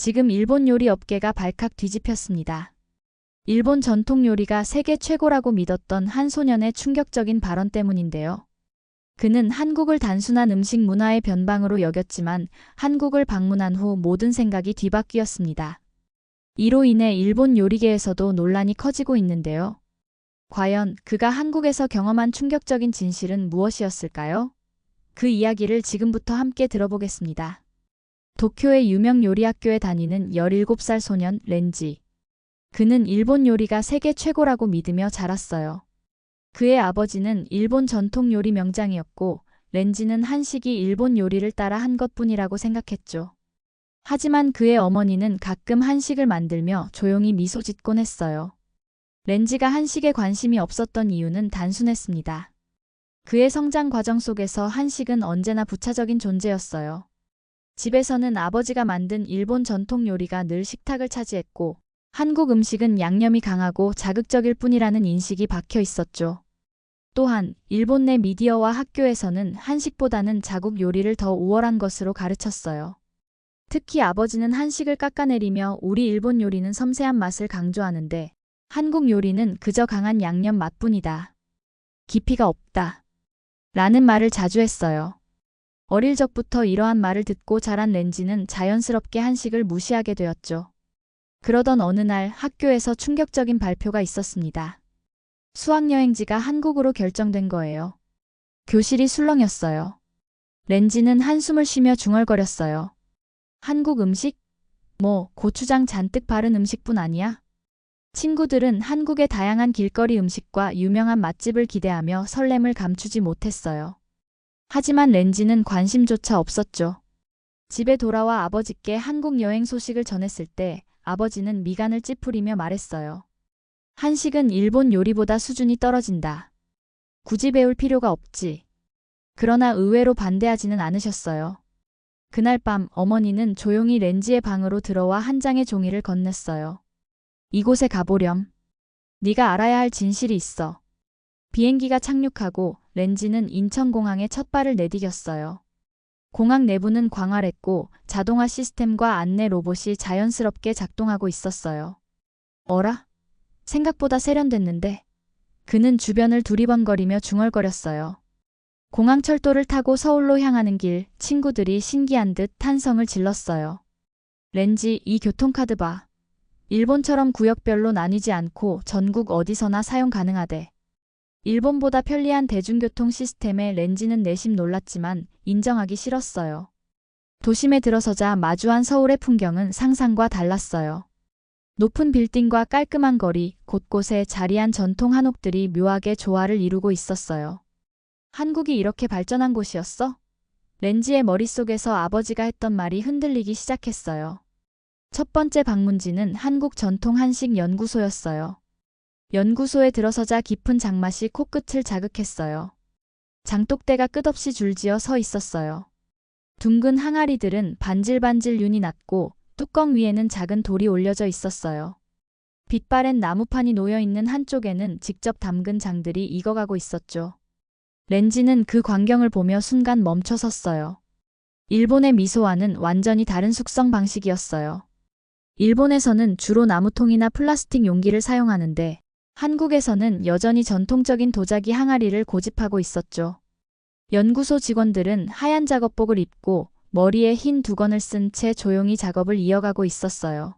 지금 일본 요리 업계가 발칵 뒤집혔습니다. 일본 전통 요리가 세계 최고라고 믿었던 한 소년의 충격적인 발언 때문인데요. 그는 한국을 단순한 음식 문화의 변방으로 여겼지만 한국을 방문한 후 모든 생각이 뒤바뀌었습니다. 이로 인해 일본 요리계에서도 논란이 커지고 있는데요. 과연 그가 한국에서 경험한 충격적인 진실은 무엇이었을까요? 그 이야기를 지금부터 함께 들어보겠습니다. 도쿄의 유명 요리학교에 다니는 17살 소년 렌지. 그는 일본 요리가 세계 최고라고 믿으며 자랐어요. 그의 아버지는 일본 전통 요리 명장이었고 렌지는 한식이 일본 요리를 따라 한 것뿐이라고 생각했죠. 하지만 그의 어머니는 가끔 한식을 만들며 조용히 미소 짓곤 했어요. 렌지가 한식에 관심이 없었던 이유는 단순했습니다. 그의 성장 과정 속에서 한식은 언제나 부차적인 존재였어요. 집에서는 아버지가 만든 일본 전통 요리가 늘 식탁을 차지했고 한국 음식은 양념이 강하고 자극적일 뿐이라는 인식이 박혀 있었죠. 또한 일본 내 미디어와 학교에서는 한식보다는 자국 요리를 더 우월한 것으로 가르쳤어요. 특히 아버지는 한식을 깎아내리며 우리 일본 요리는 섬세한 맛을 강조하는데 한국 요리는 그저 강한 양념 맛뿐이다. 깊이가 없다. 라는 말을 자주 했어요. 어릴 적부터 이러한 말을 듣고 자란 렌지는 자연스럽게 한식을 무시하게 되었죠. 그러던 어느 날 학교에서 충격적인 발표가 있었습니다. 수학여행지가 한국으로 결정된 거예요. 교실이 술렁였어요. 렌지는 한숨을 쉬며 중얼거렸어요. 한국 음식? 뭐 고추장 잔뜩 바른 음식뿐 아니야? 친구들은 한국의 다양한 길거리 음식과 유명한 맛집을 기대하며 설렘을 감추지 못했어요. 하지만 렌지는 관심조차 없었죠. 집에 돌아와 아버지께 한국 여행 소식을 전했을 때 아버지는 미간을 찌푸리며 말했어요. 한식은 일본 요리보다 수준이 떨어진다. 굳이 배울 필요가 없지. 그러나 의외로 반대하지는 않으셨어요. 그날 밤 어머니는 조용히 렌지의 방으로 들어와 한 장의 종이를 건넸어요. 이곳에 가보렴. 네가 알아야 할 진실이 있어. 비행기가 착륙하고 렌지는 인천공항에 첫 발을 내디뎠어요. 공항 내부는 광활했고 자동화 시스템과 안내 로봇이 자연스럽게 작동하고 있었어요. 어라? 생각보다 세련됐는데? 그는 주변을 두리번거리며 중얼거렸어요. 공항 철도를 타고 서울로 향하는 길, 친구들이 신기한 듯 탄성을 질렀어요. 렌지, 이 교통카드 봐. 일본처럼 구역별로 나뉘지 않고 전국 어디서나 사용 가능하대. 일본보다 편리한 대중교통 시스템에 렌지는 내심 놀랐지만 인정하기 싫었어요. 도심에 들어서자 마주한 서울의 풍경은 상상과 달랐어요. 높은 빌딩과 깔끔한 거리, 곳곳에 자리한 전통 한옥들이 묘하게 조화를 이루고 있었어요. 한국이 이렇게 발전한 곳이었어? 렌지의 머릿속에서 아버지가 했던 말이 흔들리기 시작했어요. 첫 번째 방문지는 한국 전통 한식 연구소였어요. 연구소에 들어서자 깊은 장맛이 코끝을 자극했어요. 장독대가 끝없이 줄지어 서 있었어요. 둥근 항아리들은 반질반질 윤이 났고 뚜껑 위에는 작은 돌이 올려져 있었어요. 빛바랜 나무판이 놓여있는 한쪽에는 직접 담근 장들이 익어가고 있었죠. 렌지는 그 광경을 보며 순간 멈춰 섰어요. 일본의 미소와는 완전히 다른 숙성 방식이었어요. 일본에서는 주로 나무통이나 플라스틱 용기를 사용하는데 한국에서는 여전히 전통적인 도자기 항아리를 고집하고 있었죠. 연구소 직원들은 하얀 작업복을 입고 머리에 흰 두건을 쓴 채 조용히 작업을 이어가고 있었어요.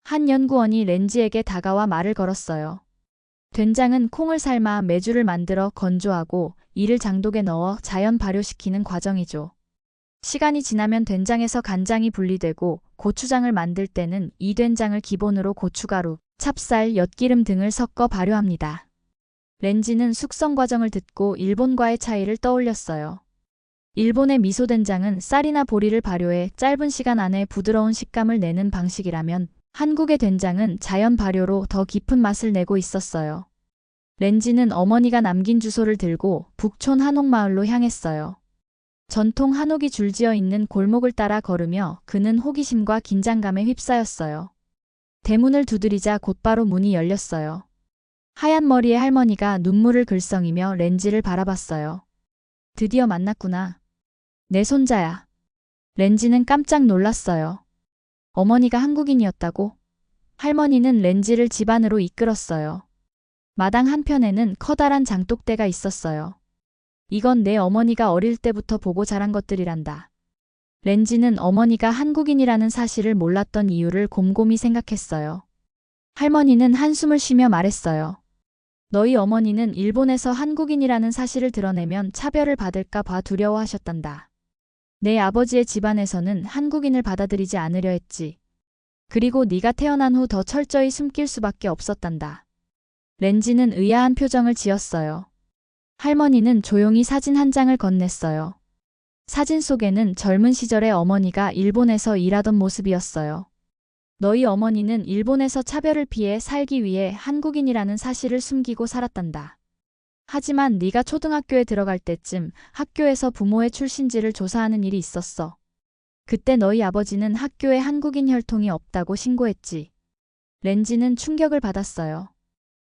한 연구원이 렌지에게 다가와 말을 걸었어요. 된장은 콩을 삶아 메주를 만들어 건조하고 이를 장독에 넣어 자연 발효시키는 과정이죠. 시간이 지나면 된장에서 간장이 분리되고 고추장을 만들 때는 이 된장을 기본으로 고춧가루, 찹쌀, 엿기름 등을 섞어 발효합니다. 렌지는 숙성 과정을 듣고 일본과의 차이를 떠올렸어요. 일본의 미소된장은 쌀이나 보리를 발효해 짧은 시간 안에 부드러운 식감을 내는 방식이라면 한국의 된장은 자연 발효로 더 깊은 맛을 내고 있었어요. 렌지는 어머니가 남긴 주소를 들고 북촌 한옥마을로 향했어요. 전통 한옥이 줄지어 있는 골목을 따라 걸으며 그는 호기심과 긴장감에 휩싸였어요. 대문을 두드리자 곧바로 문이 열렸어요. 하얀 머리의 할머니가 눈물을 글썽이며 렌지를 바라봤어요. 드디어 만났구나. 내 손자야. 렌지는 깜짝 놀랐어요. 어머니가 한국인이었다고? 할머니는 렌지를 집 안으로 이끌었어요. 마당 한편에는 커다란 장독대가 있었어요. 이건 내 어머니가 어릴 때부터 보고 자란 것들이란다. 렌지는 어머니가 한국인이라는 사실을 몰랐던 이유를 곰곰이 생각했어요. 할머니는 한숨을 쉬며 말했어요. 너희 어머니는 일본에서 한국인이라는 사실을 드러내면 차별을 받을까 봐 두려워하셨단다. 내 아버지의 집안에서는 한국인을 받아들이지 않으려 했지. 그리고 네가 태어난 후 더 철저히 숨길 수밖에 없었단다. 렌지는 의아한 표정을 지었어요. 할머니는 조용히 사진 한 장을 건넸어요. 사진 속에는 젊은 시절의 어머니가 일본에서 일하던 모습이었어요. 너희 어머니는 일본에서 차별을 피해 살기 위해 한국인이라는 사실을 숨기고 살았단다. 하지만 네가 초등학교에 들어갈 때쯤 학교에서 부모의 출신지를 조사하는 일이 있었어. 그때 너희 아버지는 학교에 한국인 혈통이 없다고 신고했지. 렌지는 충격을 받았어요.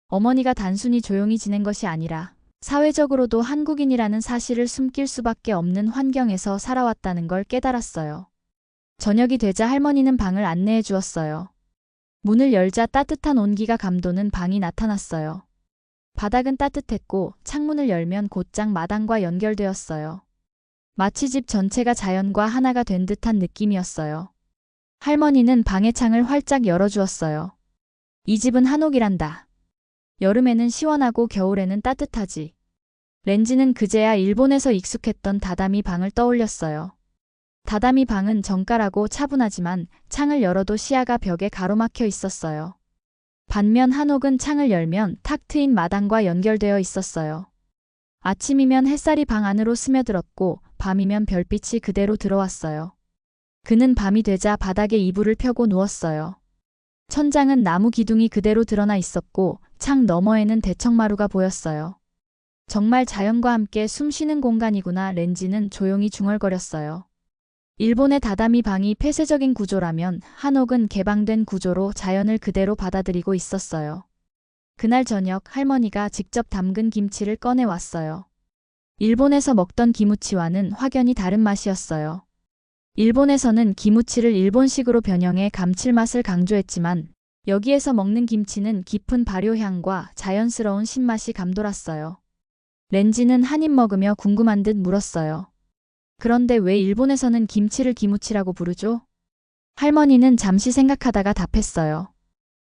어머니가 단순히 조용히 지낸 것이 아니라 사회적으로도 한국인이라는 사실을 숨길 수밖에 없는 환경에서 살아왔다는 걸 깨달았어요. 저녁이 되자 할머니는 방을 안내해 주었어요. 문을 열자 따뜻한 온기가 감도는 방이 나타났어요. 바닥은 따뜻했고 창문을 열면 곧장 마당과 연결되었어요. 마치 집 전체가 자연과 하나가 된 듯한 느낌이었어요. 할머니는 방의 창을 활짝 열어주었어요. 이 집은 한옥이란다. 여름에는 시원하고 겨울에는 따뜻하지. 렌지는 그제야 일본에서 익숙했던 다다미 방을 떠올렸어요. 다다미 방은 정갈하고 차분하지만 창을 열어도 시야가 벽에 가로막혀 있었어요. 반면 한옥은 창을 열면 탁 트인 마당과 연결되어 있었어요. 아침이면 햇살이 방 안으로 스며들었고 밤이면 별빛이 그대로 들어왔어요. 그는 밤이 되자 바닥에 이불을 펴고 누웠어요. 천장은 나무 기둥이 그대로 드러나 있었고 창 너머에는 대청마루가 보였어요. 정말 자연과 함께 숨쉬는 공간이구나. 렌지는 조용히 중얼거렸어요. 일본의 다다미 방이 폐쇄적인 구조라면 한옥은 개방된 구조로 자연을 그대로 받아들이고 있었어요. 그날 저녁 할머니가 직접 담근 김치를 꺼내 왔어요. 일본에서 먹던 기무치와는 확연히 다른 맛이었어요. 일본에서는 기무치를 일본식으로 변형해 감칠맛을 강조했지만 여기에서 먹는 김치는 깊은 발효향과 자연스러운 신맛이 감돌았어요. 렌지는 한 입 먹으며 궁금한 듯 물었어요. 그런데 왜 일본에서는 김치를 기무치라고 부르죠? 할머니는 잠시 생각하다가 답했어요.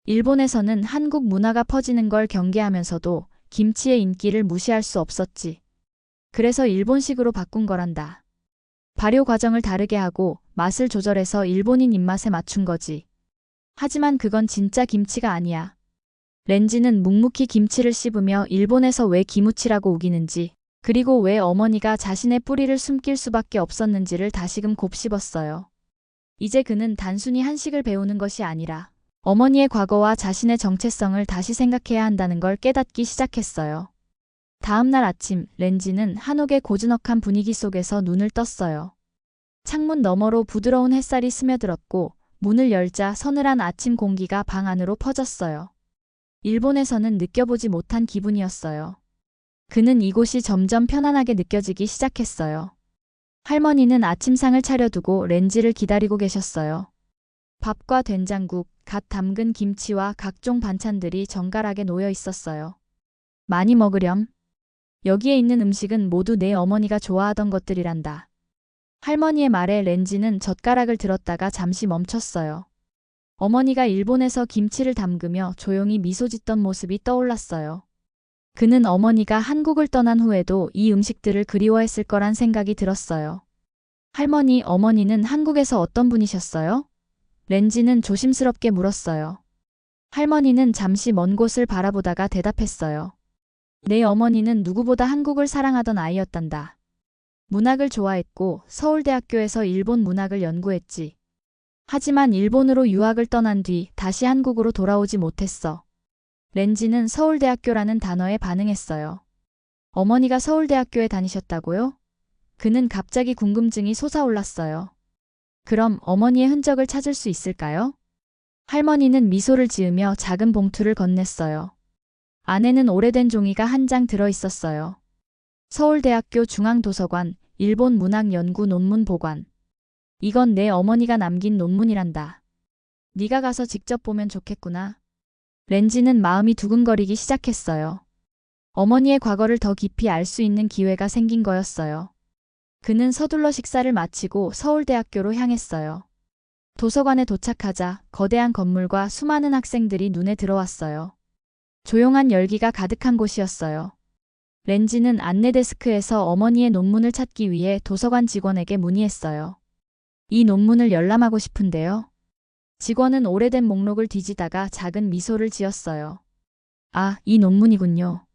일본에서는 한국 문화가 퍼지는 걸 경계하면서도 김치의 인기를 무시할 수 없었지. 그래서 일본식으로 바꾼 거란다. 발효 과정을 다르게 하고 맛을 조절해서 일본인 입맛에 맞춘 거지. 하지만 그건 진짜 김치가 아니야. 렌지는 묵묵히 김치를 씹으며 일본에서 왜 기무치라고 우기는지, 그리고 왜 어머니가 자신의 뿌리를 숨길 수밖에 없었는지를 다시금 곱씹었어요. 이제 그는 단순히 한식을 배우는 것이 아니라 어머니의 과거와 자신의 정체성을 다시 생각해야 한다는 걸 깨닫기 시작했어요. 다음 날 아침, 렌지는 한옥의 고즈넉한 분위기 속에서 눈을 떴어요. 창문 너머로 부드러운 햇살이 스며들었고 문을 열자 서늘한 아침 공기가 방 안으로 퍼졌어요. 일본에서는 느껴보지 못한 기분이었어요. 그는 이곳이 점점 편안하게 느껴지기 시작했어요. 할머니는 아침상을 차려두고 렌지를 기다리고 계셨어요. 밥과 된장국, 갓 담근 김치와 각종 반찬들이 정갈하게 놓여 있었어요. 많이 먹으렴. 여기에 있는 음식은 모두 내 어머니가 좋아하던 것들이란다. 할머니의 말에 렌지는 젓가락을 들었다가 잠시 멈췄어요. 어머니가 일본에서 김치를 담그며 조용히 미소 짓던 모습이 떠올랐어요. 그는 어머니가 한국을 떠난 후에도 이 음식들을 그리워했을 거란 생각이 들었어요. 할머니, 어머니는 한국에서 어떤 분이셨어요? 렌지는 조심스럽게 물었어요. 할머니는 잠시 먼 곳을 바라보다가 대답했어요. 내 어머니는 누구보다 한국을 사랑하던 아이였단다. 문학을 좋아했고 서울대학교에서 일본 문학을 연구했지. 하지만 일본으로 유학을 떠난 뒤 다시 한국으로 돌아오지 못했어. 렌지는 서울대학교라는 단어에 반응했어요. 어머니가 서울대학교에 다니셨다고요? 그는 갑자기 궁금증이 솟아올랐어요. 그럼 어머니의 흔적을 찾을 수 있을까요? 할머니는 미소를 지으며 작은 봉투를 건넸어요. 안에는 오래된 종이가 한 장 들어 있었어요. 서울대학교 중앙도서관, 일본 문학 연구 논문 보관. 이건 내 어머니가 남긴 논문이란다. 네가 가서 직접 보면 좋겠구나. 렌지는 마음이 두근거리기 시작했어요. 어머니의 과거를 더 깊이 알 수 있는 기회가 생긴 거였어요. 그는 서둘러 식사를 마치고 서울대학교로 향했어요. 도서관에 도착하자 거대한 건물과 수많은 학생들이 눈에 들어왔어요. 조용한 열기가 가득한 곳이었어요. 렌지는 안내 데스크에서 어머니의 논문을 찾기 위해 도서관 직원에게 문의했어요. 이 논문을 열람하고 싶은데요. 직원은 오래된 목록을 뒤지다가 작은 미소를 지었어요. 아, 이 논문이군요.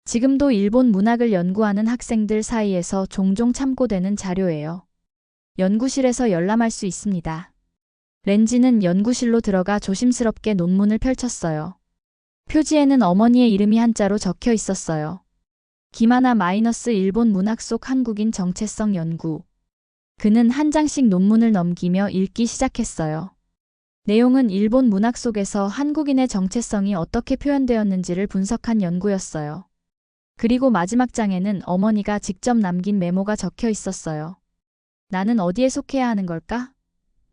지금도 일본 문학을 연구하는 학생들 사이에서 종종 참고되는 자료예요. 연구실에서 열람할 수 있습니다. 렌지는 연구실로 들어가 조심스럽게 논문을 펼쳤어요. 표지에는 어머니의 이름이 한자로 적혀 있었어요. 김하나 - 일본 문학 속 한국인 정체성 연구. 그는 한 장씩 논문을 넘기며 읽기 시작했어요. 내용은 일본 문학 속에서 한국인의 정체성이 어떻게 표현되었는지를 분석한 연구였어요. 그리고 마지막 장에는 어머니가 직접 남긴 메모가 적혀 있었어요. 나는 어디에 속해야 하는 걸까?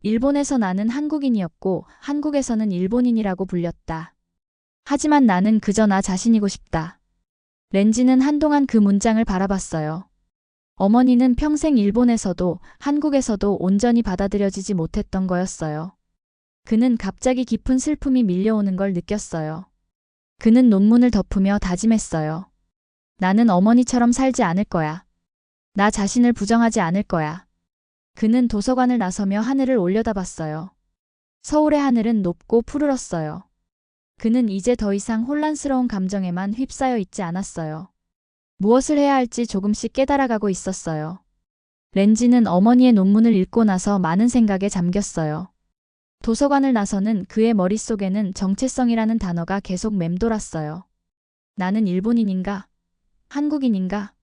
일본에서 나는 한국인이었고 한국에서는 일본인이라고 불렸다. 하지만 나는 그저 나 자신이고 싶다. 렌지는 한동안 그 문장을 바라봤어요. 어머니는 평생 일본에서도 한국에서도 온전히 받아들여지지 못했던 거였어요. 그는 갑자기 깊은 슬픔이 밀려오는 걸 느꼈어요. 그는 논문을 덮으며 다짐했어요. 나는 어머니처럼 살지 않을 거야. 나 자신을 부정하지 않을 거야. 그는 도서관을 나서며 하늘을 올려다봤어요. 서울의 하늘은 높고 푸르렀어요. 그는 이제 더 이상 혼란스러운 감정에만 휩싸여 있지 않았어요. 무엇을 해야 할지 조금씩 깨달아가고 있었어요. 렌지는 어머니의 논문을 읽고 나서 많은 생각에 잠겼어요. 도서관을 나서는 그의 머릿속에는 정체성이라는 단어가 계속 맴돌았어요. 나는 일본인인가? 한국인인가?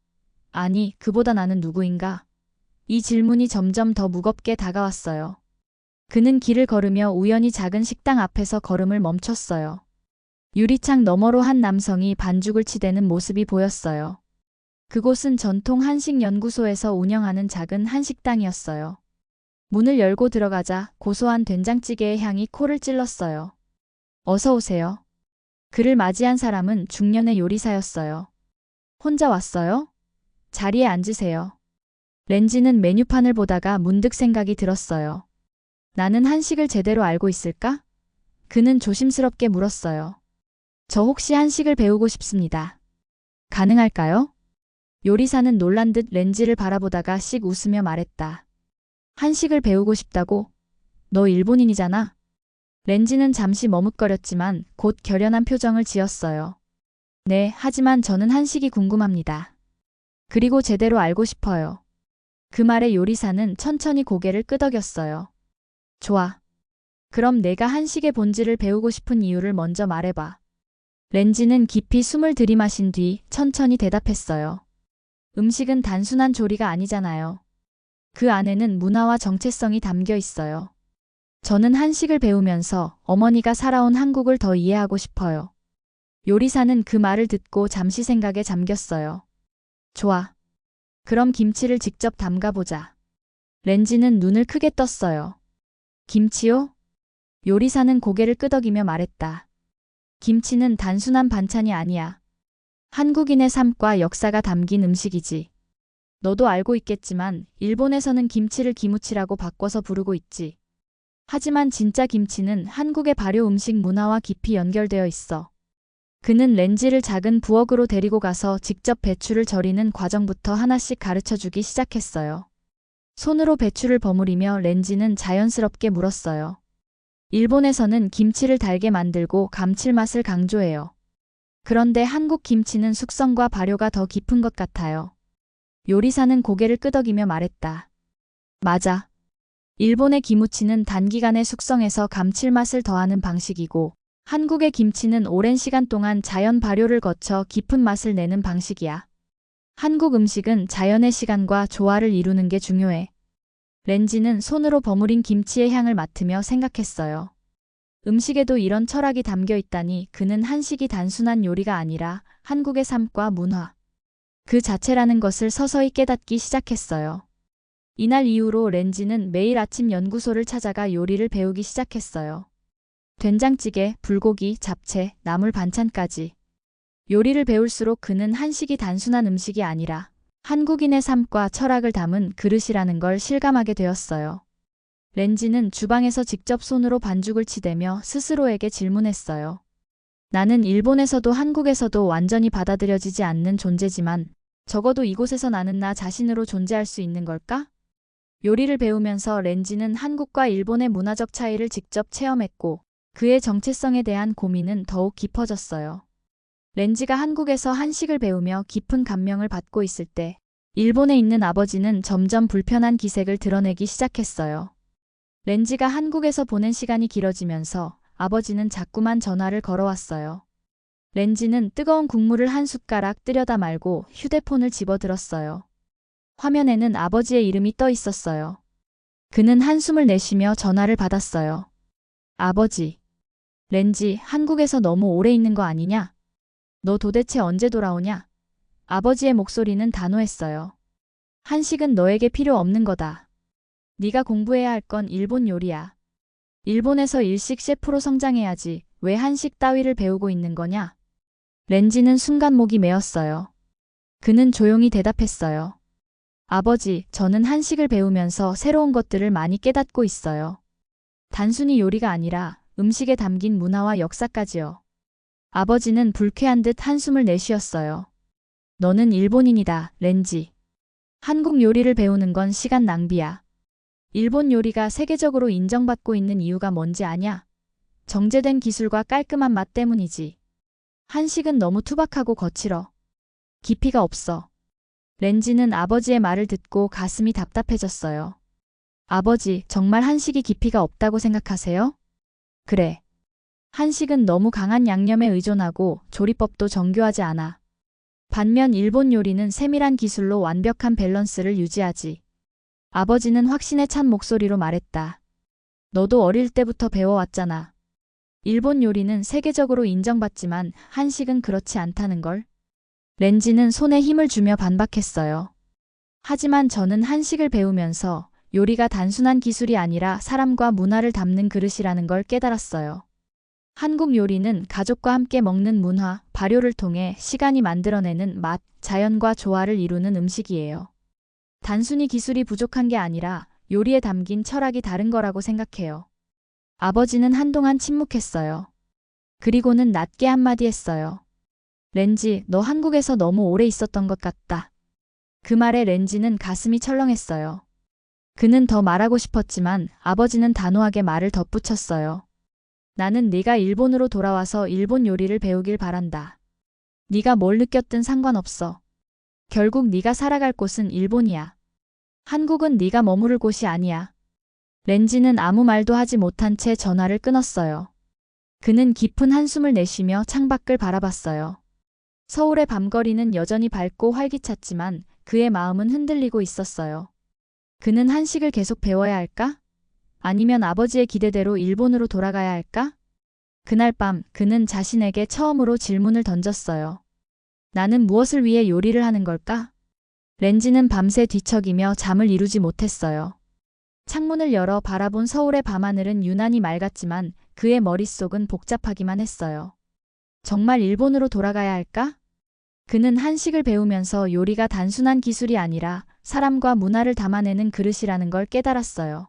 아니, 그보다 나는 누구인가? 이 질문이 점점 더 무겁게 다가왔어요. 그는 길을 걸으며 우연히 작은 식당 앞에서 걸음을 멈췄어요. 유리창 너머로 한 남성이 반죽을 치대는 모습이 보였어요. 그곳은 전통 한식 연구소에서 운영하는 작은 한식당이었어요. 문을 열고 들어가자 고소한 된장찌개의 향이 코를 찔렀어요. 어서 오세요. 그를 맞이한 사람은 중년의 요리사였어요. 혼자 왔어요? 자리에 앉으세요. 렌지는 메뉴판을 보다가 문득 생각이 들었어요. 나는 한식을 제대로 알고 있을까? 그는 조심스럽게 물었어요. 저 혹시 한식을 배우고 싶습니다. 가능할까요? 요리사는 놀란 듯 렌지를 바라보다가 씩 웃으며 말했다. 한식을 배우고 싶다고? 너 일본인이잖아. 렌지는 잠시 머뭇거렸지만 곧 결연한 표정을 지었어요. 네, 하지만 저는 한식이 궁금합니다. 그리고 제대로 알고 싶어요. 그 말에 요리사는 천천히 고개를 끄덕였어요. 좋아. 그럼 내가 한식의 본질을 배우고 싶은 이유를 먼저 말해봐. 렌지는 깊이 숨을 들이마신 뒤 천천히 대답했어요. 음식은 단순한 조리가 아니잖아요. 그 안에는 문화와 정체성이 담겨 있어요. 저는 한식을 배우면서 어머니가 살아온 한국을 더 이해하고 싶어요. 요리사는 그 말을 듣고 잠시 생각에 잠겼어요. 좋아. 그럼 김치를 직접 담가보자. 렌지는 눈을 크게 떴어요. 김치요? 요리사는 고개를 끄덕이며 말했다. 김치는 단순한 반찬이 아니야. 한국인의 삶과 역사가 담긴 음식이지. 너도 알고 있겠지만 일본에서는 김치를 기무치라고 바꿔서 부르고 있지. 하지만 진짜 김치는 한국의 발효 음식 문화와 깊이 연결되어 있어. 그는 렌지를 작은 부엌으로 데리고 가서 직접 배추를 절이는 과정부터 하나씩 가르쳐주기 시작했어요. 손으로 배추를 버무리며 렌지는 자연스럽게 물었어요. 일본에서는 김치를 달게 만들고 감칠맛을 강조해요. 그런데 한국 김치는 숙성과 발효가 더 깊은 것 같아요. 요리사는 고개를 끄덕이며 말했다. 맞아. 일본의 기무치는 단기간에 숙성해서 감칠맛을 더하는 방식이고 한국의 김치는 오랜 시간 동안 자연 발효를 거쳐 깊은 맛을 내는 방식이야. 한국 음식은 자연의 시간과 조화를 이루는 게 중요해. 렌지는 손으로 버무린 김치의 향을 맡으며 생각했어요. 음식에도 이런 철학이 담겨 있다니 그는 한식이 단순한 요리가 아니라 한국의 삶과 문화, 그 자체라는 것을 서서히 깨닫기 시작했어요. 이날 이후로 렌지는 매일 아침 연구소를 찾아가 요리를 배우기 시작했어요. 된장찌개, 불고기, 잡채, 나물 반찬까지. 요리를 배울수록 그는 한식이 단순한 음식이 아니라 한국인의 삶과 철학을 담은 그릇이라는 걸 실감하게 되었어요. 렌지는 주방에서 직접 손으로 반죽을 치대며 스스로에게 질문했어요. 나는 일본에서도 한국에서도 완전히 받아들여지지 않는 존재지만 적어도 이곳에서 나는 나 자신으로 존재할 수 있는 걸까? 요리를 배우면서 렌지는 한국과 일본의 문화적 차이를 직접 체험했고 그의 정체성에 대한 고민은 더욱 깊어졌어요. 렌지가 한국에서 한식을 배우며 깊은 감명을 받고 있을 때 일본에 있는 아버지는 점점 불편한 기색을 드러내기 시작했어요. 렌지가 한국에서 보낸 시간이 길어지면서 아버지는 자꾸만 전화를 걸어왔어요. 렌지는 뜨거운 국물을 한 숟가락 뜨려다 말고 휴대폰을 집어들었어요. 화면에는 아버지의 이름이 떠 있었어요. 그는 한숨을 내쉬며 전화를 받았어요. 아버지. 렌지, 한국에서 너무 오래 있는 거 아니냐? 너 도대체 언제 돌아오냐? 아버지의 목소리는 단호했어요. 한식은 너에게 필요 없는 거다. 네가 공부해야 할 건 일본 요리야. 일본에서 일식 셰프로 성장해야지 왜 한식 따위를 배우고 있는 거냐? 렌지는 순간 목이 메었어요. 그는 조용히 대답했어요. 아버지, 저는 한식을 배우면서 새로운 것들을 많이 깨닫고 있어요. 단순히 요리가 아니라 음식에 담긴 문화와 역사까지요. 아버지는 불쾌한 듯 한숨을 내쉬었어요. 너는 일본인이다, 렌지. 한국 요리를 배우는 건 시간 낭비야. 일본 요리가 세계적으로 인정받고 있는 이유가 뭔지 아냐? 정제된 기술과 깔끔한 맛 때문이지. 한식은 너무 투박하고 거칠어. 깊이가 없어. 렌지는 아버지의 말을 듣고 가슴이 답답해졌어요. 아버지, 정말 한식이 깊이가 없다고 생각하세요? 그래. 한식은 너무 강한 양념에 의존하고 조리법도 정교하지 않아. 반면 일본 요리는 세밀한 기술로 완벽한 밸런스를 유지하지. 아버지는 확신에 찬 목소리로 말했다. 너도 어릴 때부터 배워왔잖아. 일본 요리는 세계적으로 인정받지만 한식은 그렇지 않다는 걸. 렌지는 손에 힘을 주며 반박했어요. 하지만 저는 한식을 배우면서 요리가 단순한 기술이 아니라 사람과 문화를 담는 그릇이라는 걸 깨달았어요. 한국 요리는 가족과 함께 먹는 문화, 발효를 통해 시간이 만들어내는 맛, 자연과 조화를 이루는 음식이에요. 단순히 기술이 부족한 게 아니라 요리에 담긴 철학이 다른 거라고 생각해요. 아버지는 한동안 침묵했어요. 그리고는 낮게 한마디 했어요. 렌지, 너 한국에서 너무 오래 있었던 것 같다. 그 말에 렌지는 가슴이 철렁했어요. 그는 더 말하고 싶었지만 아버지는 단호하게 말을 덧붙였어요. 나는 네가 일본으로 돌아와서 일본 요리를 배우길 바란다. 네가 뭘 느꼈든 상관없어. 결국 네가 살아갈 곳은 일본이야. 한국은 네가 머무를 곳이 아니야. 렌지는 아무 말도 하지 못한 채 전화를 끊었어요. 그는 깊은 한숨을 내쉬며 창밖을 바라봤어요. 서울의 밤거리는 여전히 밝고 활기찼지만 그의 마음은 흔들리고 있었어요. 그는 한식을 계속 배워야 할까? 아니면 아버지의 기대대로 일본으로 돌아가야 할까? 그날 밤 그는 자신에게 처음으로 질문을 던졌어요. 나는 무엇을 위해 요리를 하는 걸까? 렌지는 밤새 뒤척이며 잠을 이루지 못했어요. 창문을 열어 바라본 서울의 밤하늘은 유난히 맑았지만 그의 머릿속은 복잡하기만 했어요. 정말 일본으로 돌아가야 할까? 그는 한식을 배우면서 요리가 단순한 기술이 아니라 사람과 문화를 담아내는 그릇이라는 걸 깨달았어요.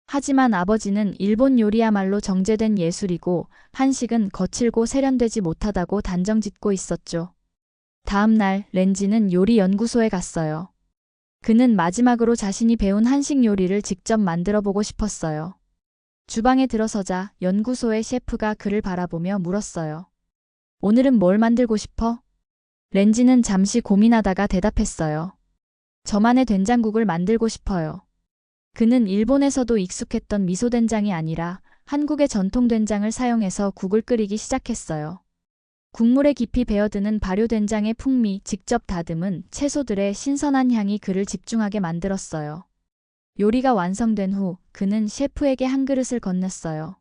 하지만 아버지는 일본 요리야말로 정제된 예술이고 한식은 거칠고 세련되지 못하다고 단정짓고 있었죠. 다음 날 렌지는 요리 연구소에 갔어요. 그는 마지막으로 자신이 배운 한식 요리를 직접 만들어 보고 싶었어요. 주방에 들어서자 연구소의 셰프가 그를 바라보며 물었어요. 오늘은 뭘 만들고 싶어? 렌지는 잠시 고민하다가 대답했어요. 저만의 된장국을 만들고 싶어요. 그는 일본에서도 익숙했던 미소된장이 아니라 한국의 전통 된장을 사용해서 국을 끓이기 시작했어요. 국물에 깊이 배어드는 발효된장의 풍미, 직접 다듬은 채소들의 신선한 향이 그를 집중하게 만들었어요. 요리가 완성된 후 그는 셰프에게 한 그릇을 건넸어요.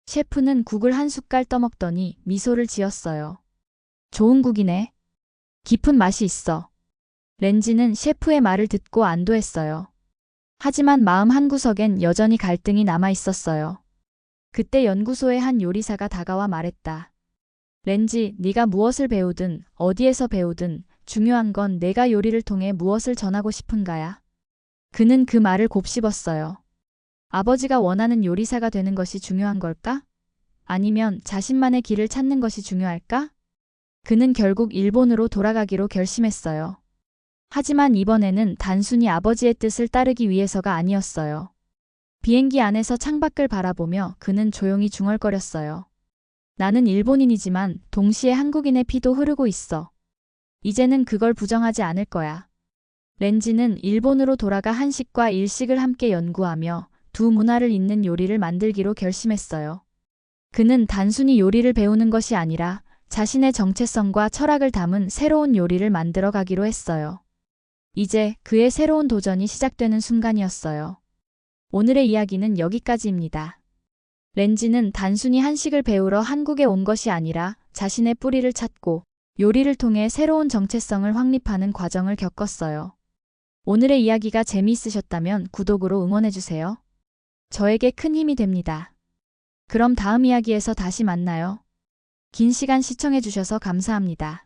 셰프는 국을 한 숟갈 떠먹더니 미소를 지었어요. 좋은 국이네. 깊은 맛이 있어. 렌지는 셰프의 말을 듣고 안도했어요. 하지만 마음 한구석엔 여전히 갈등이 남아 있었어요. 그때 연구소의 한 요리사가 다가와 말했다. 렌지, 네가 무엇을 배우든 어디에서 배우든 중요한 건 내가 요리를 통해 무엇을 전하고 싶은가야. 그는 그 말을 곱씹었어요. 아버지가 원하는 요리사가 되는 것이 중요한 걸까? 아니면 자신만의 길을 찾는 것이 중요할까? 그는 결국 일본으로 돌아가기로 결심했어요. 하지만 이번에는 단순히 아버지의 뜻을 따르기 위해서가 아니었어요. 비행기 안에서 창밖을 바라보며 그는 조용히 중얼거렸어요. 나는 일본인이지만 동시에 한국인의 피도 흐르고 있어. 이제는 그걸 부정하지 않을 거야. 렌지는 일본으로 돌아가 한식과 일식을 함께 연구하며 두 문화를 잇는 요리를 만들기로 결심했어요. 그는 단순히 요리를 배우는 것이 아니라 자신의 정체성과 철학을 담은 새로운 요리를 만들어 가기로 했어요. 이제 그의 새로운 도전이 시작되는 순간이었어요. 오늘의 이야기는 여기까지입니다. 렌지는 단순히 한식을 배우러 한국에 온 것이 아니라 자신의 뿌리를 찾고 요리를 통해 새로운 정체성을 확립하는 과정을 겪었어요. 오늘의 이야기가 재미있으셨다면 구독으로 응원해주세요. 저에게 큰 힘이 됩니다. 그럼 다음 이야기에서 다시 만나요. 긴 시간 시청해주셔서 감사합니다.